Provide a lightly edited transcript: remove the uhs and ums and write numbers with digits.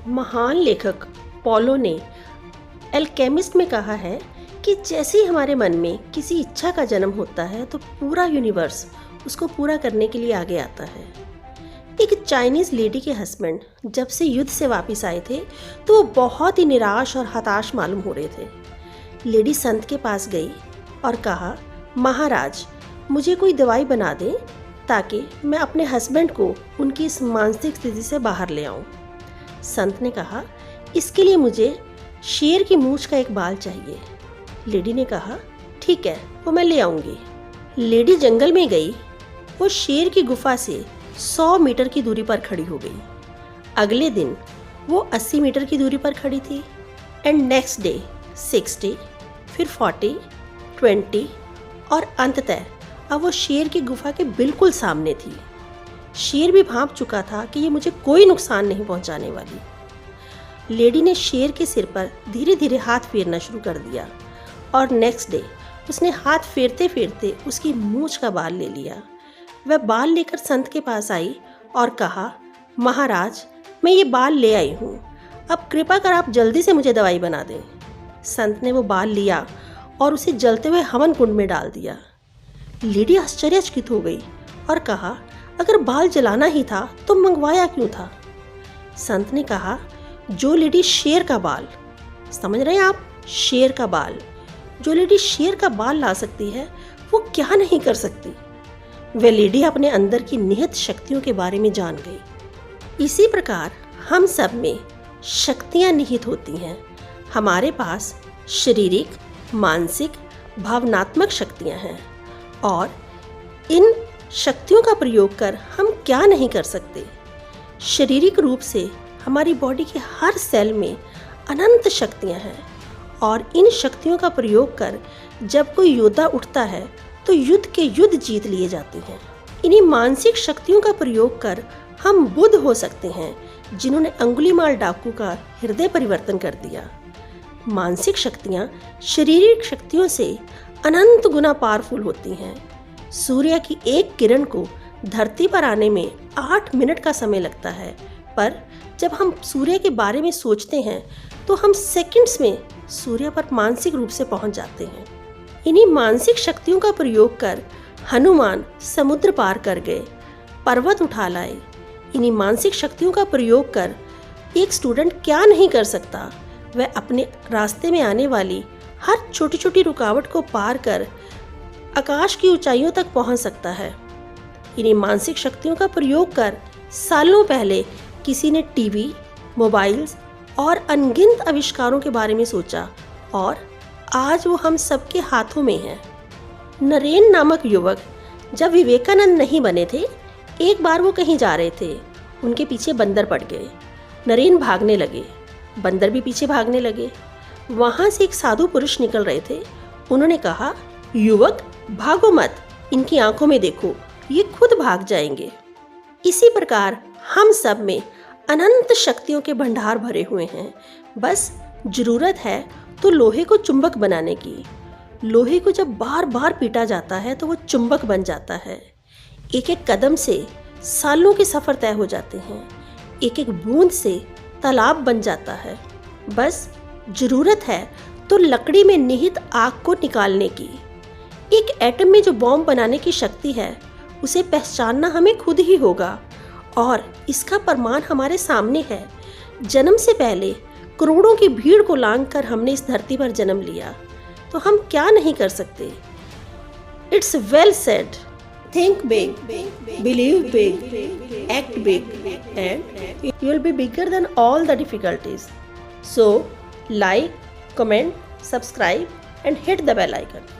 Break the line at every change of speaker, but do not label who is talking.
महान लेखक पॉलो ने एल्केमिस्ट में कहा है कि जैसे ही हमारे मन में किसी इच्छा का जन्म होता है तो पूरा यूनिवर्स उसको पूरा करने के लिए आगे आता है। एक चाइनीज़ लेडी के हस्बैंड जब से युद्ध से वापस आए थे तो वो बहुत ही निराश और हताश मालूम हो रहे थे। लेडी संत के पास गई और कहा, महाराज मुझे कोई दवाई बना दें ताकि मैं अपने हस्बैंड को उनकी इस मानसिक स्थिति से बाहर ले आऊं। संत ने कहा, इसके लिए मुझे शेर की मूंछ का एक बाल चाहिए। लेडी ने कहा, ठीक है, वो मैं ले आऊंगी। लेडी जंगल में गई। वो शेर की गुफा से 100 मीटर की दूरी पर खड़ी हो गई। अगले दिन वो 80 मीटर की दूरी पर खड़ी थी एंड नेक्स्ट डे 60, फिर 40, 20 और अंततः अब वो शेर की गुफा के बिल्कुल सामने थी। शेर भी भांप चुका था कि ये मुझे कोई नुकसान नहीं पहुंचाने वाली। लेडी ने शेर के सिर पर धीरे धीरे हाथ फेरना शुरू कर दिया और नेक्स्ट डे उसने हाथ फेरते फेरते उसकी मूंछ का बाल ले लिया। वह बाल लेकर संत के पास आई और कहा, महाराज मैं ये बाल ले आई हूँ, अब कृपा कर आप जल्दी से मुझे दवाई बना दें। संत ने वो बाल लिया और उसे जलते हुए हवन कुंड में डाल दिया। लेडी आश्चर्यचकित हो गई और कहा, अगर बाल जलाना ही था तो मंगवाया क्यों था? संत ने कहा, जो लेडी शेर का बाल, समझ रहे हैं आप, शेर का बाल, जो लेडी शेर का बाल ला सकती है वो क्या नहीं कर सकती। वह लेडी अपने अंदर की निहित शक्तियों के बारे में जान गई। इसी प्रकार हम सब में शक्तियां निहित होती हैं। हमारे पास शारीरिक, मानसिक, भावनात्मक शक्तियां हैं और इन शक्तियों का प्रयोग कर हम क्या नहीं कर सकते। शारीरिक रूप से हमारी बॉडी के हर सेल में अनंत शक्तियां हैं और इन शक्तियों का प्रयोग कर जब कोई योद्धा उठता है तो युद्ध के युद्ध जीत लिए जाते हैं। इन्हीं मानसिक शक्तियों का प्रयोग कर हम बुद्ध हो सकते हैं जिन्होंने अंगुलीमाल डाकू का हृदय परिवर्तन कर दिया। मानसिक शक्तियाँ शारीरिक शक्तियों से अनंत गुना पावरफुल होती हैं। सूर्य की एक किरण को धरती पर आने में 8 मिनट का समय लगता है, पर जब हम सूर्य के बारे में सोचते हैं तो हम सेकंड्स में सूर्य पर मानसिक रूप से पहुंच जाते हैं। इन्हीं मानसिक शक्तियों का प्रयोग कर हनुमान समुद्र पार कर गए, पर्वत उठा लाए। इन्हीं मानसिक शक्तियों का प्रयोग कर एक स्टूडेंट क्या नहीं कर सकता, वह अपने रास्ते में आने वाली हर छोटी छोटी रुकावट को पार कर आकाश की ऊंचाइयों तक पहुंच सकता है। इन्हीं मानसिक शक्तियों का प्रयोग कर सालों पहले किसी ने टीवी, मोबाइल्स और अनगिनत आविष्कारों के बारे में सोचा और आज वो हम सबके हाथों में है। नरेन नामक युवक जब विवेकानंद नहीं बने थे, एक बार वो कहीं जा रहे थे, उनके पीछे बंदर पड़ गए। नरेन भागने लगे, बंदर भी पीछे भागने लगे। वहाँ से एक साधु पुरुष निकल रहे थे। उन्होंने कहा, युवक भागो मत, इनकी आंखों में देखो, ये खुद भाग जाएंगे। इसी प्रकार हम सब में अनंत शक्तियों के भंडार भरे हुए हैं, बस जरूरत है तो लोहे को चुंबक बनाने की। लोहे को जब बार बार पीटा जाता है तो वो चुंबक बन जाता है। एक एक कदम से सालों के सफ़र तय हो जाते हैं। एक एक बूंद से तालाब बन जाता है। बस जरूरत है तो लकड़ी में निहित आग को निकालने की। एक एटम में जो बॉम्ब बनाने की शक्ति है उसे पहचानना हमें खुद ही होगा और इसका प्रमाण हमारे सामने है। जन्म से पहले करोड़ों की भीड़ को लांघकर हमने इस धरती पर जन्म लिया, तो हम क्या नहीं कर सकते। It's well said, think big, believe big, act big and you will be bigger than all the difficulties. So like, comment, subscribe and hit the bell icon.